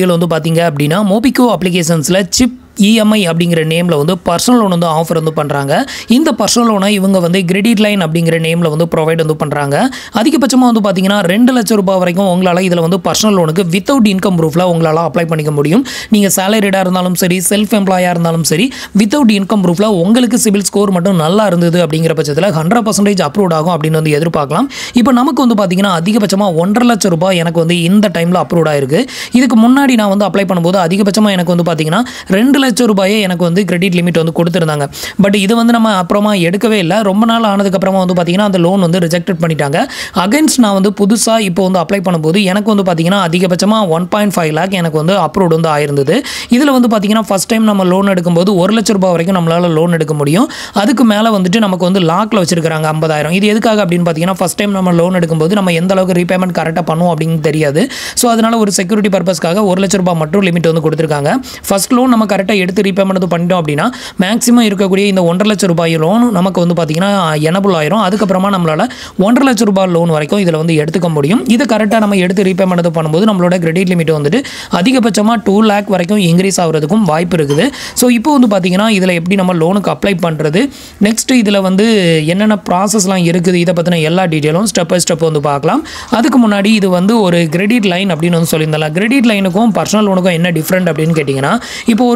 வீடியோவில் வந்து பார்த்தீங்க அப்படின்னா மோபிகோ அப்ளிகேஷன்ஸில் சிப் EMI அப்படிங்கிற நேமில் வந்து பர்சனல் லோன் வந்து ஆஃபர் வந்து பண்ணுறாங்க. இந்த பர்சனல் லோனை இவங்க வந்து கிரெடிட் லைன் அப்படிங்கிற நேமில் வந்து ப்ரொவைட் வந்து பண்ணுறாங்க. அதிகபட்சமாக வந்து பார்த்தீங்கன்னா 2 லட்சம் ரூபாய் வரைக்கும் உங்களால் இதில் வந்து பர்சனல் லோனுக்கு வித்தவுட் இன்கம் ப்ரூஃபில் உங்களால் அப்ளை பண்ணிக்க முடியும். நீங்கள் சேலரிடாக இருந்தாலும் சரி, செல்ஃப் எம்ப்ளாயாக இருந்தாலும் சரி, வித்தவுட் இன்கம் ப்ரூஃபில் உங்களுக்கு சிபில் ஸ்கோர் மட்டும் நல்லா இருந்தது அப்படிங்கிற பட்சத்தில் 100% அப்ரூவ் ஆகும் அப்படின்னு வந்து எதிர்பார்க்கலாம். இப்போ நமக்கு வந்து பார்த்தீங்கன்னா அதிகபட்சமாக 1.5 லட்சம் ரூபாய் எனக்கு வந்து இந்த டைமில் அப்ரூவ் ஆயிருக்கு. இதுக்கு முன்னாடி நான் வந்து அப்ளை பண்ணும்போது அதிகபட்சமாக எனக்கு வந்து பார்த்தீங்கன்னா 2 லட்சம் ரூபாயே எனக்கு வந்து கிரெடிட் லிமிட் வந்து கொடுத்துருந்தாங்க. பட் இது வந்து நம்ம அப்புறமா எடுக்கவே இல்லை. ரொம்ப நாள் ஆனதுக்கப்புறமா வந்து பார்த்தீங்கன்னா அந்த லோன் வந்து ரிஜெக்டட் பண்ணிட்டாங்க. அகைன்ஸ்ட் நான் வந்து புதுசாக இப்போ வந்து அப்ளை பண்ணும்போது எனக்கு வந்து பார்த்தீங்கன்னா அதிகபட்சமாக 1.5 லேக் எனக்கு வந்து அப்ரூவ்ட் வந்து ஆயிருந்தது. இதில் வந்து பார்த்தீங்கன்னா ஃபஸ்ட் டைம் நம்ம லோன் எடுக்கும்போது 1 லட்சம் ரூபாய் வரைக்கும் நம்மளால் லோன் எடுக்க முடியும். அதுக்கு மேலே வந்துட்டு நமக்கு வந்து லாக்கில் வச்சிருக்காங்க 50,000. இது எதுக்காக அப்படின்னு பார்த்தீங்கன்னா ஃபஸ்ட் டைம் நம்ம லோன் எடுக்கும்போது நம்ம எந்த அளவுக்கு ரீபேமெண்ட் கரெக்டாக பண்ணுவோம் அப்படின்னு தெரியாது. ஸோ அதனால் ஒரு செக்யூரிட்டி பர்பஸ்க்காக 1 லட்சம் ரூபாய் மட்டும் லிமிட் வந்து கொடுத்துருக்காங்க. ஃபஸ்ட் லோன் நம்ம கரெக்டாக எடுத்து ரீபேமெண்ட் பண்ணிட்டோம் அப்படின்னா மேக்ஸிமம் இருக்கக்கூடிய இந்த 1.5 லட்சம் ரூபாய் லோன் நமக்கு வந்து பார்த்தீங்கன்னா எனபிள் ஆயிரும். அதுக்கப்புறமா நம்மளால் 1.5 லட்சம் ரூபாய் லோன் வரைக்கும் இதில் வந்து எடுத்துக்க முடியும். இது கரெக்டாக நம்ம எடுத்து ரீபேமெண்ட் பண்ணும்போது நம்மளோட கிரெடிட் லிமிட் வந்துட்டு அதிகபட்சமாக 2 லேக் வரைக்கும் இன்க்ரீஸ் ஆகிறதுக்கும் வாய்ப்பு இருக்குது. ஸோ இப்போ வந்து பார்த்தீங்கன்னா இதில் எப்படி நம்ம லோனுக்கு அப்ளை பண்ணுறது, நெக்ஸ்ட் இதில் வந்து என்னென்ன ப்ராசஸ்லாம் இருக்குது, இதை பற்றின எல்லா டீட்டெயிலும் ஸ்டெப் பை ஸ்டெப் வந்து பார்க்கலாம். அதுக்கு முன்னாடி இது வந்து ஒரு கிரெடிட் லைன் அப்படின்னு வந்து சொல்லியிருந்தாலும் கிரெடிட் லைனுக்கும் பர்சனல் லோனுக்கும் என்ன டிஃப்ரெண்ட் அப்படின்னு கேட்டிங்கன்னா, இப்போ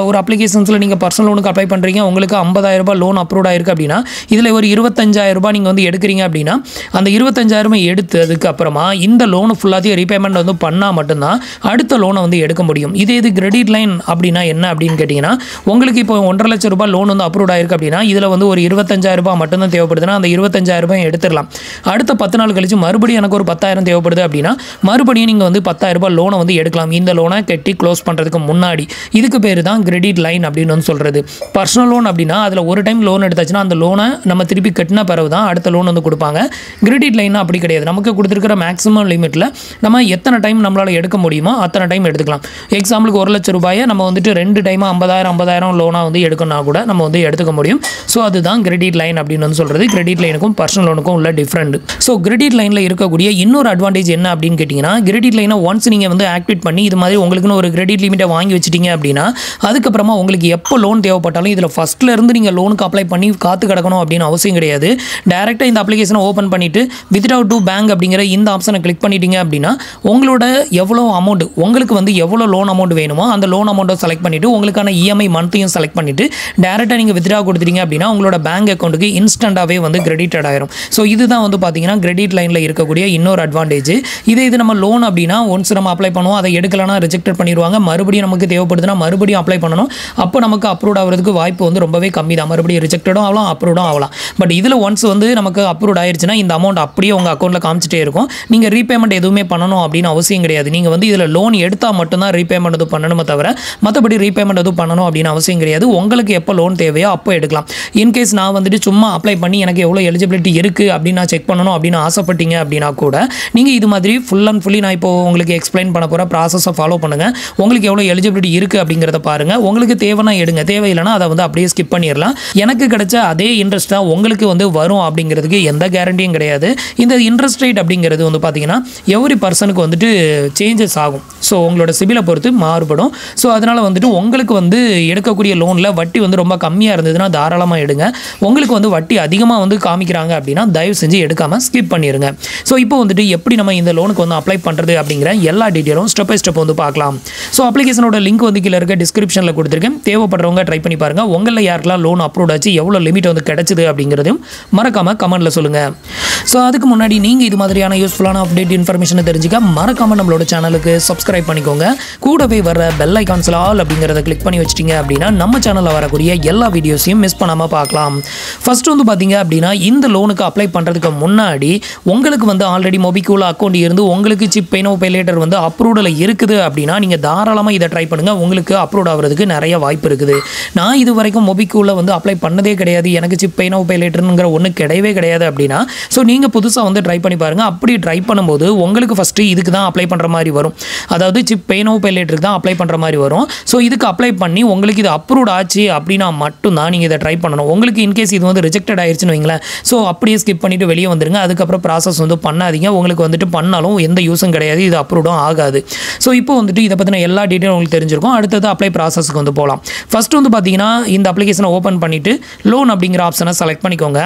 ஒரு அப்ளிகேஷன்ஸில் நீங்கள் பர்சனல் லோனுக்கு அப்ளை பண்ணுறீங்க, உங்களுக்கு 50,000 ரூபாய் லோன் அப்ரூவ் ஆயிருக்கு அப்படின்னா இதில் ஒரு 25,000 ரூபாய் நீங்கள் வந்து எடுக்கிறீங்க அப்படின்னா அந்த 25,000 எடுத்ததுக்கு அப்புறமா இந்த லோனு ஃபுல்லாத்தையும் ரீபேமெண்ட் வந்து பண்ணால் மட்டும்தான் அடுத்த லோனை வந்து எடுக்க முடியும். இது கிரெடிட் லைன் அப்படின்னா என்ன அப்படின்னு கேட்டிங்கன்னா, உங்களுக்கு இப்போ 1.5 லட்சம் ரூபாய் லோன் வந்து அப்ரூவ் ஆயிருக்கு அப்படின்னா இதில் வந்து ஒரு 25,000 ரூபாய் மட்டும்தான் தேவைப்படுதுன்னா அந்த 25,000 ரூபாய் எடுத்துடலாம். அடுத்த 10 நாள் கழிச்சு மறுபடியும் எனக்கு ஒரு 10,000 தேவைப்படுது அப்படின்னா மறுபடியும் நீங்கள் வந்து 10,000 ரூபாய் லோனை வந்து எடுக்கலாம். இந்த லோனை கட்டி க்ளோஸ் பண்ணுறதுக்கு முன்னாடி இதுக்கு பேர் தான் கிரெடிட் லைன் அப்படின்னு வந்து சொல்கிறது. பர்சனல் லோன் அப்படின்னா அதில் ஒரு டைம் லோன் எடுத்தாச்சுன்னா அந்த லோனை நம்ம திருப்பி கட்டின பிறகு தான் அடுத்த லோன் வந்து கொடுப்பாங்க. கிரெடிட் லைன் அப்படி கிடையாது. நமக்கு கொடுத்துருக்கிற மேக்ஸிமம் லிமிட்டில் நம்ம எத்தனை டைம் நம்மளால் எடுக்க முடியுமோ அத்தனை டைம் எடுத்துக்கலாம். எக்ஸாம்பிளுக்கு 1 லட்சம் ரூபாயை நம்ம வந்துட்டு 2 டைமாக 50,000 லோனாக வந்து எடுக்கணும்னா கூட நம்ம வந்து எடுத்துக்க முடியும். ஸோ அதுதான் கிரெடிட் லைன் அப்படின்னு வந்து சொல்கிறது. கிரெடிட் லைனுக்கும் பர்சனல் லோனுக்கும் உள்ள டிஃப்ரெண்ட். ஸோ கிரெடிட் லைனில் இருக்கக்கூடிய இன்னொரு அட்வான்டேஜ் என்ன அப்படின்னு கேட்டிங்கன்னா, கிரெடிட் லைனை ஒன்ஸ் நீங்கள் வந்து ஆக்டிவேட் பண்ணி இது மாதிரி உங்களுக்குன்னு ஒரு கிரெடிட் லிமிட்டை வாங்கி வச்சிட்டிங்க அப்படின்னா அதுக்கப்புறமா உங்களுக்கு எப்போ லோன் தேவைப்பட்டாலும் இதில் ஃபஸ்ட்டில் இருந்து நீங்கள் லோனுக்கு அப்ளை பண்ணி காத்து கிடக்கணும் அப்படின்னு அவசியம் கிடையாது. டேரெக்டாக இந்த அப்ளிகேஷனை ஓப்பன் பண்ணிவிட்டு வித்ட்ரா டு பேங்க் அப்படிங்கிற இந்த ஆப்ஷனை கிளிக் பண்ணிட்டீங்க அப்படின்னா உங்களோட எவ்வளோ அமௌண்ட் உங்களுக்கு வந்து எவ்வளோ லோன் அமௌண்ட் வேணுமோ அந்த லோன் அமௌண்ட்டை செலக்ட் பண்ணிவிட்டு உங்களுக்கான EMI மந்த்தையும் செலக்ட் பண்ணிவிட்டு டேரெக்டாக நீங்கள் வித்ட்ரா கொடுத்துட்டீங்க அப்படின்னா உங்களோட பேங்க் அக்கௌண்ட்டுக்கு இன்ஸ்டண்ட்டாகவே வந்து கிரெடிட்டட் ஆயிரும். ஸோ இதுதான் வந்து பார்த்தீங்கன்னா கிரெடிட் லைனில் இருக்கக்கூடிய இன்னொரு அட்வான்டேஜ். இது நம்ம லோன் அப்படின்னா ஒன்ஸ் நம்ம அப்ளை பண்ணுவோம், அதை எடுக்கலன்னா ரிஜெக்ட் பண்ணிடுவாங்க. மறுபடியும் நமக்கு தேவைப்படுதுன்னா மறுபடியும் அப்ளை பண்ணணும். அப்போ நமக்கு அப்ரூவ் ஆகிறதுக்கு வாய்ப்பு வந்து ரொம்பவே கம்மி தான். மறுபடியும் ரிஜெக்டடும் ஆகலாம், அப்ரூவ்டும் ஆகலாம். பட் இதில் ஒன்ஸ் வந்து நமக்கு அப்ரூவ் ஆயிடுச்சுன்னா இந்த அமௌண்ட் அப்படியே உங்கள் அக்கௌண்ட்டில் காமிச்சிட்டே இருக்கும். நீங்கள் ரீபேமெண்ட் எதுவுமே பண்ணணும் அப்படின்னு அவசியம் கிடையாது. நீங்கள் வந்து இதில் லோன் எடுத்தால் மட்டும்தான் ரீபேமெண்ட் எதுவும் பண்ணணுமே தவிர மற்றபடி ரீபேமெண்ட் எதுவும் பண்ணணும் அப்படின்னு அவசியம் கிடையாது. உங்களுக்கு எப்போ லோன் தேவையோ அப்போ எடுக்கலாம். இன்கேஸ் நான் வந்துட்டு சும்மா அப்ளை பண்ணி எனக்கு எவ்வளோ எலிஜிபிலிட்டி இருக்குது அப்படின்னு நான் செக் பண்ணணும் அப்படின்னு ஆசைப்பட்டீங்க அப்படின்னா கூட நீங்கள் இது மாதிரி ஃபுல் அண்ட் ஃபுல்லி நான் இப்போ உங்களுக்கு எக்ஸ்பிளைன் பண்ண போகிற ப்ராசஸை ஃபாலோ பண்ணுங்கள். உங்களுக்கு எவ்வளோ எலிஜிபிலிட்டி இருக்குது அப்படிங்கிறத பாருங்கள். உங்களுக்கு தேவைன்னா எடுங்க, தேவையில்லைன்னா அதை வந்து அப்படியே ஸ்கிப் பண்ணிடலாம். எனக்கு கிடைச்ச அதே இன்ட்ரெஸ்ட் தான் உங்களுக்கு வந்து வரும் அப்படிங்கிறதுக்கு எந்த கேரண்டியும் கிடையாது. இந்த இன்ட்ரெஸ்ட் ரேட் அப்படிங்கிறது வந்து பார்த்தீங்கன்னா எவ்ரி பர்சனுக்கு வந்துட்டு சேஞ்சஸ் ஆகும். ஸோ உங்களோட சிபிலை பொறுத்து மாறுபடும். ஸோ அதனால் வந்துட்டு உங்களுக்கு வந்து எடுக்கக்கூடிய லோனில் வட்டி வந்து ரொம்ப கம்மியாக இருந்ததுன்னா தாராளமாக எடுங்க. உங்களுக்கு வந்து வட்டி அதிகமாக வந்து காமிக்கிறாங்க அப்படின்னா தயவு செஞ்சு எடுக்காமல் ஸ்கிப் பண்ணிடுங்க. ஸோ இப்போ வந்துட்டு எப்படி நம்ம இந்த லோனுக்கு வந்து அப்ளை பண்ணுறது அப்படிங்கிற எல்லா டீட்டெயிலும் ஸ்டெப் பை ஸ்டெப் வந்து பார்க்கலாம். ஸோ அப்ளிகேஷனோட லிங்க் வந்து கீழே இருக்க டிஸ்கிரிப்ஷனில் கொடுத்துருக்கேன். தேவைப்படுறவங்க ட்ரை பண்ணி பாருங்கள். உங்களில் யாருக்கெல்லாம் லோன் அப்ரூவ் ஆச்சு, எவ்வளோ லிமிட் வந்து கிடைச்சிது அப்படிங்கிறதையும் மறக்காமல் கமெண்ட்டில் சொல்லுங்கள். ஸோ அதுக்கு முன்னாடி நீங்கள் இது மாதிரியான யூஸ்ஃபுல்லான அப்டேட் இன்ஃபர்மேஷனை தெரிஞ்சுக்க மறக்காமல் நம்மளோட சேனலுக்கு சப்ஸ்கிரைப் பண்ணிக்கோங்க. கூடவே வர பெல் ஐகான்ஸில் ஆல் அப்படிங்கிறத கிளிக் பண்ணி வச்சிட்டிங்க அப்படின்னா நம்ம சேனலில் வரக்கூடிய எல்லா வீடியோஸையும் மிஸ் பண்ணாமல் பார்க்கலாம். ஃபர்ஸ்ட் வந்து பார்த்தீங்க அப்படின்னா இந்த லோனுக்கு அப்ளை பண்ணுறதுக்கு முன்னாடி உங்களுக்கு வந்து ஆல்ரெடி மோபிகோவில் அக்கௌண்ட் இருந்து உங்களுக்கு சிப் பே நோ பே லேட்டர் வந்து அப்ரூவ்டில் இருக்குது அப்படின்னா நீங்கள் தாராளமாக இதை ட்ரை பண்ணுங்கள். உங்களுக்கு அப்ரூவ் ஆகிறது ஆகிறதுக்கு நிறைய வாய்ப்பு இருக்குது. நான் இது வரைக்கும் மொபிக்விக்கில் வந்து அப்ளை பண்ணதே கிடையாது, எனக்கு சிப் பே நவ் பே லேட்டருங்கிற ஒன்று கிடையவே கிடையாது அப்படின்னா, ஸோ நீங்கள் புதுசாக வந்து ட்ரை பண்ணி பாருங்கள். அப்படி ட்ரை பண்ணும்போது உங்களுக்கு ஃபஸ்ட்டு இதுக்கு தான் அப்ளை பண்ணுற மாதிரி வரும், அதாவது சிப் பே நவ் பே லேட்டருக்கு தான் அப்ளை பண்ணுற மாதிரி வரும். ஸோ இதுக்கு அப்ளை பண்ணி உங்களுக்கு இது அப்ரூவ்ட் ஆச்சு அப்படின்னா மட்டும்தான் நீங்கள் இதை ட்ரை பண்ணணும். உங்களுக்கு இன்கேஸ் இது வந்து ரிஜெக்டட் ஆயிடுச்சுன்னு வைங்களேன், ஸோ அப்படியே ஸ்கிப் பண்ணிவிட்டு வெளியே வந்துருங்க. அதுக்கப்புறம் ப்ராசஸ் வந்து பண்ணாதீங்க, உங்களுக்கு வந்துட்டு பண்ணாலும் எந்த யூஸும் கிடையாது, இது அப்ரூவ்டும் ஆகாது. ஸோ இப்போ வந்துட்டு இதை பற்றின எல்லா டீட்டெயிலும் உங்களுக்கு தெரிஞ்சிருக்கும். அடுத்தது அப்ளை ப்ராசஸ்க்கு வந்து போகலாம். ஃபஸ்ட்டு வந்து பார்த்தீங்கன்னா இந்த அப்ளிகேஷனை ஓப்பன் பண்ணிவிட்டு லோன் அப்படிங்கிற ஆப்ஷனை செலக்ட் பண்ணிக்கோங்க.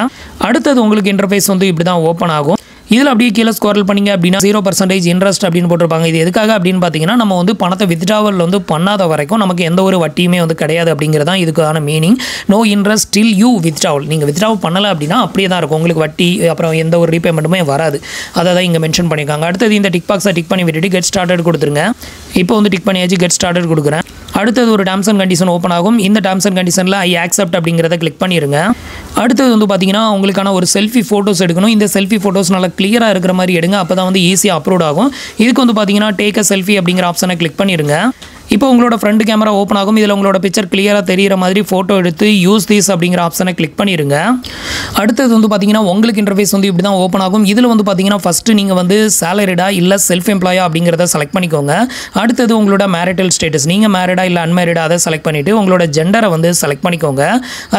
அடுத்தது உங்களுக்கு இன்டர்ஃபேஸ் வந்து இப்படி தான் ஓப்பன் ஆகும். இதில் அப்படியே கீழே ஸ்க்ரோல் பண்ணிங்க அப்படின்னா 0% இன்ட்ரெஸ்ட் அப்படின்னு போட்டிருப்பாங்க. இது எதுக்காக அப்படின்னு பார்த்தீங்கன்னா, நம்ம வந்து பணத்தை வித்ட்ராவல் வந்து பண்ணாத வரைக்கும் நமக்கு எந்த ஒரு வட்டியுமே வந்து கிடையாது அப்படிங்கிறது தான் இதுக்கான meaning. No interest till you withdrawal. நீங்கள் வித்ட்ராவல் பண்ணலை அப்படின்னா அப்படியே தான் இருக்கும், உங்களுக்கு வட்டி அப்புறம் எந்த ஒரு ரீபேமெண்ட்டுமே வராது. அதை தான் இங்கே மென்ஷன் பண்ணியிருக்காங்க. அடுத்தது இந்த டிக் பாக்ஸை டிக் பண்ணி விட்டுட்டு கெட் ஸ்டார்டட் கொடுத்துருங்க. இப்போ வந்து டிக் பண்ணியாச்சு, கெட் ஸ்டார்டட் கொடுக்குறேன். அடுத்தது ஒரு டேர்ம்ஸ் அண்ட் கண்டிஷன் ஓப்பன் ஆகும். இந்த டேர்ம்ஸ் அண்ட் கண்டிஷனில் ஐ ஆக்செப்ட் அப்படிங்கிறத கிளிக் பண்ணிடுங்க. அடுத்தது வந்து பார்த்தீங்கன்னா உங்களுக்கான ஒரு செல்ஃபி ஃபோட்டோஸ் எடுக்கணும். இந்த செல்ஃபி ஃபோட்டோஸ் நல்லா கிளியராக இருக்கிற மாதிரி எடுங்க, அப்போ தான் வந்து ஈஸியாக அப்லோட் ஆகும். இதுக்கு வந்து பார்த்தீங்கன்னா டேக் அ செல்ஃபி அப்படிங்கிற ஆப்ஷனை கிளிக் பண்ணிடுங்க. இப்போ உங்களோட ஃப்ரண்ட் கேமரா ஓப்பன் ஆகும். இதில் உங்களோட பிக்சர் கிளியராக தெரிகிற மாதிரி ஃபோட்டோ எடுத்து யூஸ் தீஸ் அப்படிங்கிற ஆப்ஷனை கிளிக் பண்ணிடுங்க. அடுத்தது வந்து பார்த்தீங்கன்னா உங்களுக்கு இன்டர்ஃபேஸ் வந்து இப்படி தான் ஓப்பன் ஆகும். இதில் வந்து பார்த்தீங்கன்னா ஃபஸ்ட்டு நீங்கள் வந்து சேலரிடா இல்லை செல்ஃப் எம்ப்ளாயா அப்படிங்கிறத செலக்ட் பண்ணிக்கோங்க. அடுத்தது உங்களோட மேரிட்டல் ஸ்டேட்டஸ், நீங்கள் மேரிடா இல்லை அன்மேரிடா அதை செலக்ட் பண்ணிவிட்டு உங்களோட ஜெண்டரை வந்து செலக்ட் பண்ணிக்கோங்க.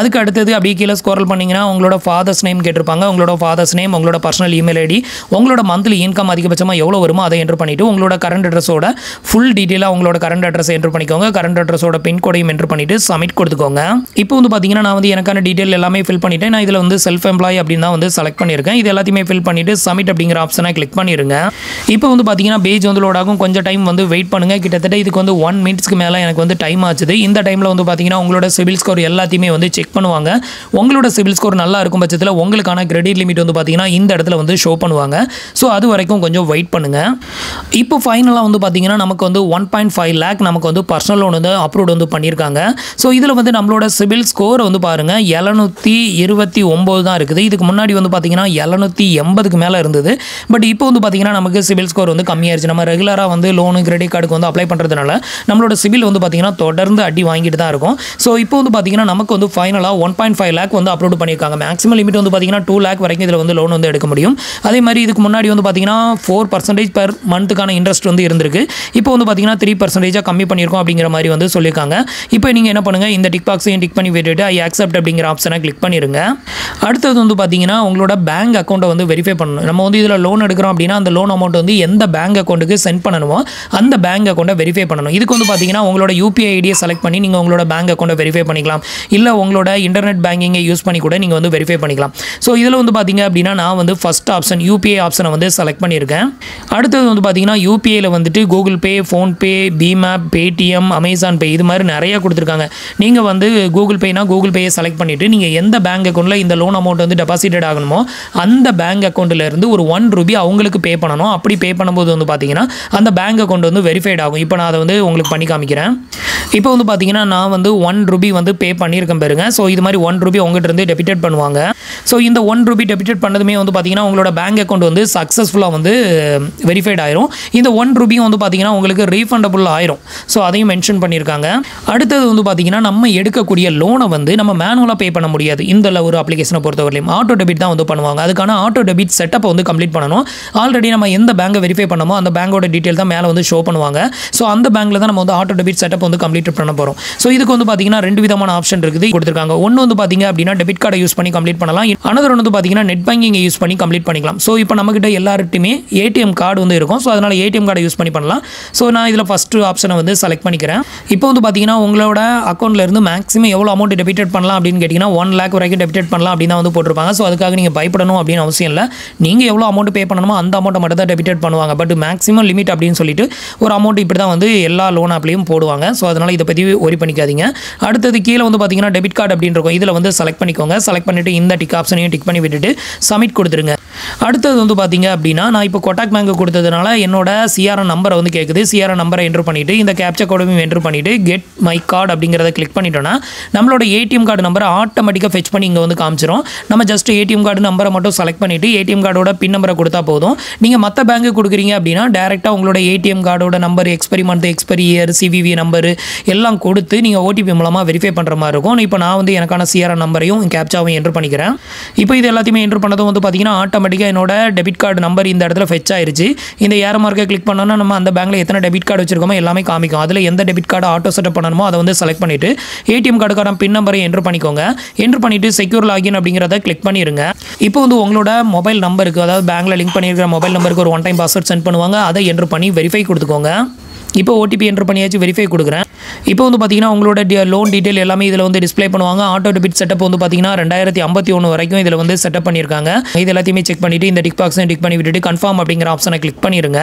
அதுக்கு அடுத்தது அப்படியே கீழே ஸ்க்ரோல் பண்ணிங்கன்னா உங்களோட ஃபாதர்ஸ் நேம் கேட்டிருப்பாங்க. உங்களோட ஃபாதர்ஸ் நேம், உங்களோட பர்சனல் இமெயில் ஐடி, உங்களோட மந்த்லி இன்கம் அதிகபட்சமாக எவ்வளோ வருமோ அதை என்ட்ரு பண்ணிவிட்டு உங்களோட கரண்ட் அட்ரஸோட ஃபுல் டீட்டெயிலாக உங்களோட கரண்ட் அட்ரஸ் என்ட்ரு பண்ணிக்கோங்க. கரண்ட் அட்ரஸோட பின் கோடையும் என்ட்ரு பண்ணிட்டு சப்மிட் கொடுத்துக்கோங்க. இப்போ வந்து பார்த்தீங்கன்னா நான் வந்து எனக்கான டீட்டெயில் எல்லாமே ஃபில் பண்ணிட்டேன். நான் இதில் வந்து செல்ஃப் எம்ப்ளாய் அப்படின்னு தான் வந்து செலக்ட் பண்ணியிருக்கேன். இது எல்லாத்தையுமே ஃபில் பண்ணிட்டு சப்மிட் அப்படிங்கிற ஆப்ஷனை கிளிக் பண்ணிடுங்க. இப்போ வந்து பார்த்தீங்கன்னா பேஜ் வந்து லோட் ஆகும். கொஞ்சம் டைம் வந்து வெயிட் பண்ணுங்க. கிட்டத்தட்ட இதுக்கு வந்து 1 மினிட்ஸ்க்கு மேலே எனக்கு வந்து டைம் ஆச்சுது. இந்த டைமில் வந்து பார்த்தீங்கன்னா உங்களோட சிபில் ஸ்கோர் எல்லாத்தையுமே வந்து செக் பண்ணுவாங்க. உங்களோட சிபில் ஸ்கோர் நல்லா இருக்கும் பட்சத்தில் உங்களுக்கான கிரெடிட் லிமிட் வந்து பார்த்தீங்கன்னா இந்த இடத்துல வந்து ஷோ பண்ணுவாங்க. ஸோ அது வரைக்கும் கொஞ்சம் வெயிட் பண்ணுங்க. இப்போ ஃபைனலாக வந்து பார்த்தீங்கன்னா நமக்கு வந்து 1.5 lakh நமக்கு வந்து பர்சனல் லோன் வந்து அப்ரூவ் வந்து பண்ணியிருக்காங்க. ஸோ இதில் வந்து நம்மளோட சிபில் ஸ்கோர் வந்து பாருங்கள் 729 தான் இருக்குது. இதுக்கு முன்னாடி வந்து பார்த்தீங்கன்னா 780க்கு மேலே இருந்தது. பட் இப்போ வந்து பார்த்தீங்கன்னா நமக்கு சிபில் ஸ்கோர் வந்து கம்மியாயிருச்சு. நம்ம ரெகுலராக வந்து லோனு கிரெடிட் கார்டுக்கு வந்து அப்ளை பண்ணுறதுனால நம்மளோட சிபில் வந்து பார்த்தீங்கன்னா தொடர்ந்து அடி வாங்கிட்டு தான் இருக்கும். ஸோ இப்போ வந்து பார்த்தீங்கன்னா நமக்கு வந்து ஃபைனலாக 1.5 lakh வந்து அப்ரூவ் பண்ணியிருக்காங்க. மேக்ஸிமம் லிமிட் வந்து பார்த்தீங்கன்னா 2 lakh வரைக்கும் இதில் வந்து லோன் வந்து எடுக்க முடியும். அதே மாதிரி இதுக்கு முன்னாடி வந்து பார்த்தீங்கன்னா 4% per மந்த்துக்கான இன்ட்ரெஸ்ட் வந்து இருந்திருக்கு. இப்போ வந்து பார்த்தீங்கன்னா 3% கம்மி பண்ணியிருக்கோம் அப்படிங்கிற மாதிரி வந்து சொல்லியிருக்காங்க. இப்போ நீங்கள் என்ன பண்ணுங்கள், இந்த டிக் பாக்ஸையும் டிக் பண்ணி விட்டுட்டு ஐ ஆக்செப்ட் அப்படிங்கிற ஆப்ஷனை கிளிக் பண்ணிடுங்க. அடுத்தது வந்து பார்த்தீங்கன்னா உங்களோட பேங்க் அக்கௌண்ட்டை வந்து வெரிஃபை பண்ணணும். நம்ம வந்து இதில் லோன் எடுக்கிறோம் அப்படின்னா அந்த லோன் அமௌண்ட் வந்து எந்த பேங்க் அக்கௌண்ட்டுக்கு சென்ட் பண்ணணுமோ அந்த பேங்க் அக்கௌண்ட்டை வெரிஃபை பண்ணணும். இதுக்கு வந்து பார்த்தீங்கன்னா உங்களோட யூபிஐ ஐடியை செலக்ட் பண்ணி நீங்கள் உங்களோட பேங்க் அக்கௌண்ட்டை வெரிஃபை பண்ணிக்கலாம். இல்லை உங்களோட இன்டர்நெட் பேங்கிங்கை யூஸ் பண்ணி கூட நீங்கள் வந்து வெரிஃபை பண்ணிக்கலாம். ஸோ இதில் வந்து பார்த்தீங்க அப்படின்னா நான் வந்து ஃபஸ்ட் ஆப்ஷன் யூபிஐ ஆப்ஷனை வந்து செலக்ட் பண்ணியிருக்கேன். அடுத்தது வந்து பார்த்தீங்கன்னா யூபிஐயில் வந்துட்டு Google Pay, PhonePe, BHIM app, Paytm, Amazon Pay இது மாதிரி நிறைய கொடுத்துருக்காங்க. நீங்கள் வந்து கூகுள் பேனா கூகுள் பேயை செலக்ட் பண்ணிவிட்டு நீங்கள் எந்த பேங்க் அக்கௌண்ட்டில் இந்த லோன் அமௌண்ட் வந்து டெபாசிட்டட் ஆகணுமோ அந்த பேங்க் அக்கௌண்ட்டிலேருந்து ஒரு ₹1 அவங்களுக்கு பே பண்ணணும். அப்படி பே பண்ணும்போது வந்து பார்த்தீங்கன்னா அந்த பேங்க் அக்கௌண்ட் வந்து வெரிஃபைட் ஆகும். இப்போ நான் அதை வந்து உங்களுக்கு பண்ணி காமிக்கிறேன். இப்போ வந்து பார்த்தீங்கன்னா நான் வந்து ₹1 வந்து பே பண்ணியிருக்கேன் பாருங்க. ஸோ இது மாதிரி ₹1 உங்கள்கிட்ட இருந்து டெபிட்டட் பண்ணுவாங்க. ஸோ இந்த ₹1 டெபிட்டட் பண்ணதுமே வந்து பார்த்தீங்கன்னா உங்களோட பேங்க் அக்கௌண்ட் வந்து சக்ஸஸ்ஃபுல்லாக வந்து வெரிஃபைட் ஆயிரும். இந்த ₹1 வந்து பார்த்தீங்கன்னா உங்களுக்கு ரீஃபண்டபுள் ஆயிரும். ஸோ அதையும் மென்ஷன் பண்ணியிருக்காங்க. அடுத்தது வந்து பார்த்தீங்கன்னா நம்ம எடுக்கக்கூடிய லோனை வந்து நம்ம மேனுவலாக பே பண்ண முடியாது. இந்த ஒரு அப்ளிகேஷனை பொறுத்தவரையிலும் ஆட்டோ டெபிட் தான் வந்து பண்ணுவாங்க. அதுக்கான ஆட்டோ டெபிட் செட்டப்பை வந்து கம்ப்ளீட் பண்ணணும். ஆல்ரெடி நம்ம எந்த பேங்கை வெரிஃபை பண்ணமோ அந்த பேங்கோட டீட்டெயில் தான் மேலே வந்து ஷோ பண்ணுவாங்க. ஸோ அந்த பேங்க்கில் தான் நம்ம வந்து ஆட்டோ டெபிட் செட்டப் வந்து கம்ப்ளீட் பண்ண போகிறோம். ஸோ இதுக்கு வந்து பார்த்தீங்கன்னா 2 விதமான ஆப்ஷன் இருக்குது கொடுத்துருக்காங்க. ஒன்று வந்து பார்த்தீங்க அப்படின்னா டெபிட் கார்டை யூஸ் பண்ணி கம்ப்ளீட் பண்ணலாம். அனதர் வந்து பார்த்தீங்கன்னா நெட் பேங்கிங்கை யூஸ் பண்ணி கம்ப்ளீட் பண்ணிக்கலாம். ஸோ இப்போ நம்மகிட்ட எல்லார்ட்டுமே ஏடிஎம் கார்டு வந்து இருக்கும். ஸோ அதனால் ஏடிஎம் கார்டை யூஸ் பண்ணி பண்ணலாம். ஸோ நான் இதில் ஃபஸ்ட்டு ஆப்ஷனை வந்து செலக்ட் பண்ணிக்கிறேன். இப்போ வந்து பார்த்தீங்கன்னா உங்களோட அக்கௌண்ட்டில் இருந்து மேக்ஸிமம் எவ்வளோ அமௌண்ட் டெபிட்டட் பண்ணலாம் அப்படின்னு கேட்டிங்கன்னா 1 lakh வரைக்கும் டெபிட்டட் பண்ணலாம் அப்படின்னு தான் வந்து போட்டிருப்பாங்க. ஸோ அதுக்காக நீங்கள் பயப்படணும் அப்படின்னு அவசியம் இல்லை. நீங்கள் எவ்வளோ அமௌண்ட் பே பண்ணணுமோ அந்த அமௌண்ட்டை மட்டும் தான் டெபிட்டட் பண்ணுவாங்க. பட் மேக்ஸிமம் லிமிட் அப்படின்னு சொல்லிட்டு ஒரு அமௌண்ட் இப்படி தான் வந்து எல்லா லோன் ஆப்லையும் போடுவாங்க. ஸோ அதனால் இதை பற்றி ஒரி பண்ணிக்காதீங்க. அடுத்தது கீழே வந்து பார்த்தீங்கன்னா டெபிட் கார்டு அப்படின்னு இருக்கும். இதில் வந்து செலக்ட் பண்ணிக்கோங்க. செலக்ட் பண்ணிவிட்டு இந்த டிக் ஆப்ஷனையும் டிக் பண்ணி விட்டுட்டு சப்மிட் கொடுத்துருங்க. அடுத்தது வந்து பார்த்தீங்க அப்படின்னா நான் இப்போ கொட்டாக் பேங்க் கொடுத்ததுனால என்னோட சிஆர்என் நம்பரை வந்து கேட்குது. சிஆர்என் நம்பரை என்ட்ரு பண்ணிவிட்டு இந்த கேப்சா கோடையும் என்ட்ரு பண்ணிவிட்டு கெட் மை கார்டு அப்படிங்கிறத கிளிக் பண்ணிட்டோன்னா நம்மளோட ஏடிஎம் கார்டு நம்பரை ஆட்டோமேட்டிக்காக ஃபெச் பண்ணி இங்கே வந்து காமிச்சிரும். நம்ம ஜஸ்ட் ஏடிஎம் கார்டு நம்பரை மட்டும் செலக்ட் பண்ணிவிட்டு ஏடிஎம் கார்டோட பின் நம்பரை கொடுத்தா போதும். நீங்கள் மற்ற பேங்க்கு கொடுக்குறீங்க அப்படின்னா டேரெக்டாக உங்களோட ஏடிஎம் கார்டோட number, expiry month, expiry year, CVV number எல்லாம் கொடுத்து நீங்கள் ஓடிபி மூலமாக வெரிஃபை பண்ணுற மாதிரி இருக்கும். இப்போ நான் வந்து எனக்கான சிஆர்என் நம்பரையும் கேப்சாவையும் என்ட்ரு பண்ணிக்கிறேன். இப்போ இது எல்லாத்தையுமே என்ட்ரு பண்ணதும் வந்து பார்த்தீங்கன்னா ஆட்டோமேட்டிக்காக என்னோட டெபிட் கார்டு நம்பர் இந்த இடத்துல ஃபெச் ஆயிருச்சு. இந்த ஏரோ மார்க்கை கிளிக் பண்ணோன்னா நம்ம அந்த பேங்க்கில் எத்தனை டெபிட் கார்டு வச்சிருக்கோமோ எல்லாமே காமிக்கும். அதில் எந்த டெபிட் கார்டு ஆட்டோ செட்டப் பண்ணணுமோ அதை வந்து செலக்ட் பண்ணிவிட்டு ஏடிஎம் கார்டுக்கான பின் நம்பரை என்ட்ரு பண்ணிக்கோங்க. என்ட்ரு பண்ணிவிட்டு செக்யூர் லாகின் அப்படிங்கிறத கிளிக் பண்ணிடுங்க. இப்போ வந்து உங்களோட மொபைல் நம்பருக்கு, அதாவது பேங்க்கில் லிங்க் பண்ணியிருக்கிற மொபைல் நம்பருக்கு ஒரு ஒன் டைம் பாஸ்வேர்ட் சென்ட் பண்ணுவாங்க. அதை என்ட்ரு பண்ணி வெரிஃபை கொடுத்துக்கோங்க. இப்போ ஓடிபி என்ட்ரு பண்ணியாச்சு, வெரிஃபை கொடுக்குறேன். இப்போ வந்து பார்த்தீங்கன்னா உங்களோட லோன் டீட்டெயில் எல்லாமே இதில் வந்து டிஸ்ப்ளே பண்ணுவாங்க. ஆட்டோ டெபிட் செட்டப் வந்து பார்த்தீங்கன்னா 2051 வரைக்கும் இதில் வந்து செட்டப் பண்ணியிருக்காங்க. இது எல்லாத்தையுமே செக் பண்ணிவிட்டு இந்த டிக் பாக்ஸை டிக் பண்ணி விட்டுட்டு கன்ஃபார்ம் அப்படிங்கிற ஆப்ஷனை கிளிக் பண்ணிடுங்க.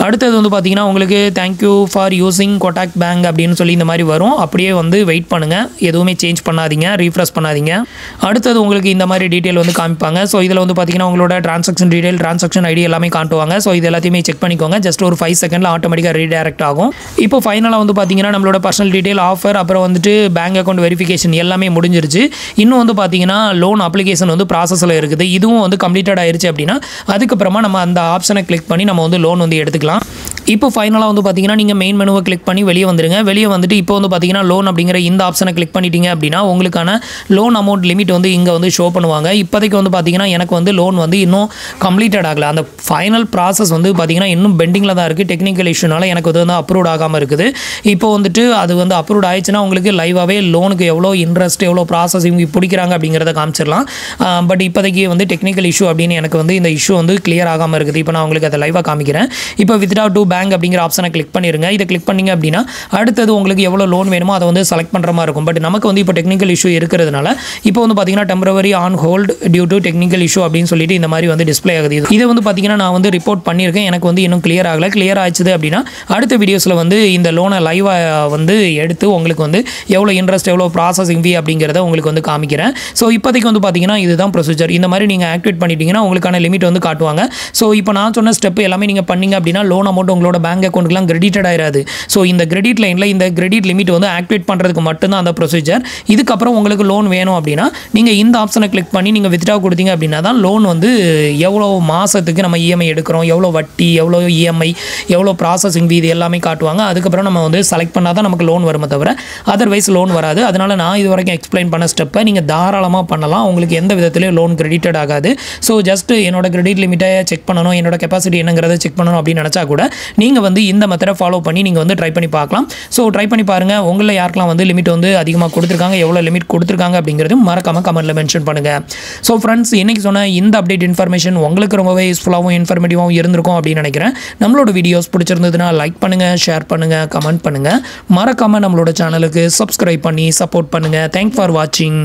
அடுத்தது வந்து பார்த்தீங்கன்னா உங்களுக்கு thank you for using Kotak bank அப்படின்னு சொல்லி இந்த மாதிரி வரும். அப்படியே வந்து வெயிட் பண்ணுங்கள், எதுவுமே சேஞ்ச் பண்ணாதீங்க, ரீஃப்ரெஷ் பண்ணாதீங்க. அடுத்தது உங்களுக்கு இந்த மாதிரி டீட்டெயில் வந்து காமிப்பாங்க. ஸோ இதில் வந்து பார்த்தீங்கன்னா உங்களோட ட்ரான்சாக்ஷன் டீட்டெயில், ட்ரான்சாக்ஷன் ஐடி எல்லாமே காட்டுவாங்க. ஸோ இது எல்லாத்தையுமே செக் பண்ணிக்கோங்க. ஜஸ்ட் ஒரு 5 செகண்டில் ஆட்டோமேட்டிக்காக ரீடைரக்ட் ஆகும். இப்போ ஃபைனலாக வந்து பார்த்தீங்கன்னா நம்மளோட பர்சனல் டீட்டெயில், ஆஃபர், அப்புறம் வந்துட்டு பேங்க் அக்கௌண்ட் வெரிஃபிகேஷன் எல்லாமே முடிஞ்சிருச்சு. இன்னும் வந்து பார்த்தீங்கன்னா லோன் அப்ளிகேஷன் வந்து ப்ராசஸில் இருக்குது. இதுவும் வந்து கம்ப்ளீட்டட் ஆயிருச்சு அப்படின்னா அதுக்கப்புறமா நம்ம அந்த ஆப்ஷனை கிளிக் பண்ணி நம்ம வந்து லோன் வந்து எடுத்துக்கலாம். இப்போ ஃபைனலாக வந்து பார்த்தீங்கன்னா நீங்கள் மெயின் மெனுவை கிளிக் பண்ணி வெளியே வந்துடுங்க. வெளியே வந்துட்டு இப்போ வந்து பார்த்தீங்கன்னா லோன் அப்படிங்கிற இந்த ஆப்ஷனை கிளிக் பண்ணிட்டீங்க அப்படின்னா உங்களுக்கான லோன் அமௌண்ட் லிமிட் வந்து இங்கே வந்து ஷோ பண்ணுவாங்க. இப்போதைக்கு வந்து பார்த்தீங்கன்னா எனக்கு வந்து லோன் வந்து இன்னும் கம்ப்ளீட்டட் ஆகலை. அந்த ஃபைனல் ப்ராசஸ் வந்து பார்த்தீங்கன்னா இன்னும் பெண்டிங்கில் தான் இருக்குது. டெக்னிக்கல் இஷ்யூனால எனக்கு வந்து அப்ரூவ் ஆகாமல் இருக்குது. இப்போ வந்துட்டு அது வந்து அப்ரூவ் ஆயிடுச்சுன்னா உங்களுக்கு லைவாகவே லோனுக்கு எவ்வளோ இன்ட்ரெஸ்ட், எவ்வளோ ப்ராசஸிங் பிடிக்கிறாங்க அப்படிங்கிறத காமிச்சிடலாம். பட் இப்போதைக்கு வந்து டெக்னிக்கல் இஷ்யூ அப்படின்னு எனக்கு வந்து இந்த இஷ்யூ வந்து கிளியர் ஆகாமல் இருக்குது. இப்போ நான் உங்களுக்கு அதை லைவாக காமிக்கிறேன். இப்போ வித்ட்ரா டு பேங்க் அப்படிங்கிற ஆப்ஷனை கிளிக் பண்ணிருங்க. இதை கிளிக் பண்ணீங்க அப்படின்னா அடுத்தது உங்களுக்கு எவ்வளோ லோன் வேணுமோ அதை வந்து செலக்ட் பண்ணுற மாதிரி இருக்கும். பட் நமக்கு வந்து இப்போ டெக்னிக்கல் இஷ்யூ இருக்கிறதுனால இப்போ வந்து பார்த்தீங்கன்னா temporary on hold due to technical issue அப்படின்னு சொல்லிட்டு இந்த மாதிரி வந்து டிஸ்ப்ளே ஆகுது. இதை வந்து பார்த்தீங்கன்னா நான் வந்து ரிப்போர்ட் பண்ணியிருக்கேன். எனக்கு வந்து இன்னும் கிளியர் ஆகலை. கிளியர் ஆயிடுச்சு அப்படின்னா அடுத்த வீடியோஸில் வந்து இந்த லோனை லைவாக வந்து எடுத்து உங்களுக்கு வந்து எவ்வளோ இன்ட்ரெஸ்ட், எவ்வளோ ப்ராசஸிங் ஃபீ அப்படிங்கிறத உங்களுக்கு வந்து காமிக்கிறேன். ஸோ இப்போதைக்கு வந்து பார்த்தீங்கன்னா இதுதான் ப்ரொசீஜர். இந்த மாதிரி நீங்கள் ஆக்டிவேட் பண்ணிட்டீங்கன்னா உங்களுக்கான லிமிட் வந்து காட்டுவாங்க. ஸோ இப்போ நான் சொன்ன ஸ்டெப் எல்லாமே நீங்கள் பண்ணீங்க அப்படின்னா லோன் அமௌண்ட் உங்களோட பேங்க் அக்கௌண்ட்லாம் கிரெடிட்டட் ஆயிராது. ஸோ இந்த கிரெடிட் லைனில் இந்த கிரெடிட் லிமிட் வந்து ஆக்டிவேட் பண்ணுறதுக்கு மட்டும்தான் அந்த ப்ரொசீஜர். இதுக்கப்புறம் உங்களுக்கு லோன் வேணும் அப்படின்னா நீங்கள் இந்த ஆப்ஷனை கிளிக் பண்ணி நீங்கள் வித்ட்ரா கொடுத்தீங்க அப்படின்னா தான் லோன் வந்து எவ்வளோ மாதத்துக்கு நம்ம இஎம்ஐ எடுக்கிறோம், எவ்வளோ வட்டி, எவ்வளோ இஎம்ஐ, எவ்வளோ ப்ராசஸிங் ஃபீ இது எல்லாமே காட்டுவாங்க. அதுக்கப்புறம் நம்ம வந்து செலக்ட் பண்ணால் தான் நமக்கு லோன் வருமே தவிர அதர்வைஸ் லோன் வராது. அதனால் நான் இது வரைக்கும் எக்ஸ்பிளைன் பண்ண ஸ்டெப்பை நீங்கள் தாராளமாக பண்ணலாம். உங்களுக்கு எந்த விதத்துலையும் லோன் கிரெடிட்டட் ஆகாது. ஸோ ஜஸ்ட் என்னோட கிரெடிட் லிமிட்டை செக் பண்ணணும், என்னோட கெப்பாசிட்டி என்னங்கிறத செக் பண்ணணும் அப்படின்னு நினச்சா கூட நீங்கள் வந்து இந்த மெத்தடை ஃபாலோ பண்ணி நீங்கள் வந்து ட்ரை பண்ணி பார்க்கலாம். ஸோ ட்ரை பண்ணி பாருங்கள். உங்களில் யாருக்கெல்லாம் வந்து லிமிட் வந்து அதிகமாக கொடுத்துருக்காங்க, எவ்வளோ லிமிட் கொடுத்துருக்காங்க அப்படிங்கிறது மறக்காமல் கமெண்ட்டில் மென்ஷன் பண்ணுங்கள். ஸோ ஃப்ரெண்ட்ஸ், இன்றைக்கி சொன்ன இந்த அப்டேட் இன்ஃபர்மேஷன் உங்களுக்கு ரொம்பவே யூஸ்ஃபுல்லாகவும் இன்ஃபர்மேட்டிவாகவும் இருந்திருக்கும் அப்படின்னு நினைக்கிறேன். நம்மளோட வீடியோஸ் பிடிச்சிருந்ததுன்னா லைக் பண்ணுங்கள், ஷேர் பண்ணுங்கள், கமெண்ட் பண்ணுங்கள். மறக்காமல் நம்மளோட சேனலுக்கு சப்ஸ்கிரைப் பண்ணி சப்போர்ட் பண்ணுங்கள். தேங்க்ஸ் ஃபார் வாட்சிங்.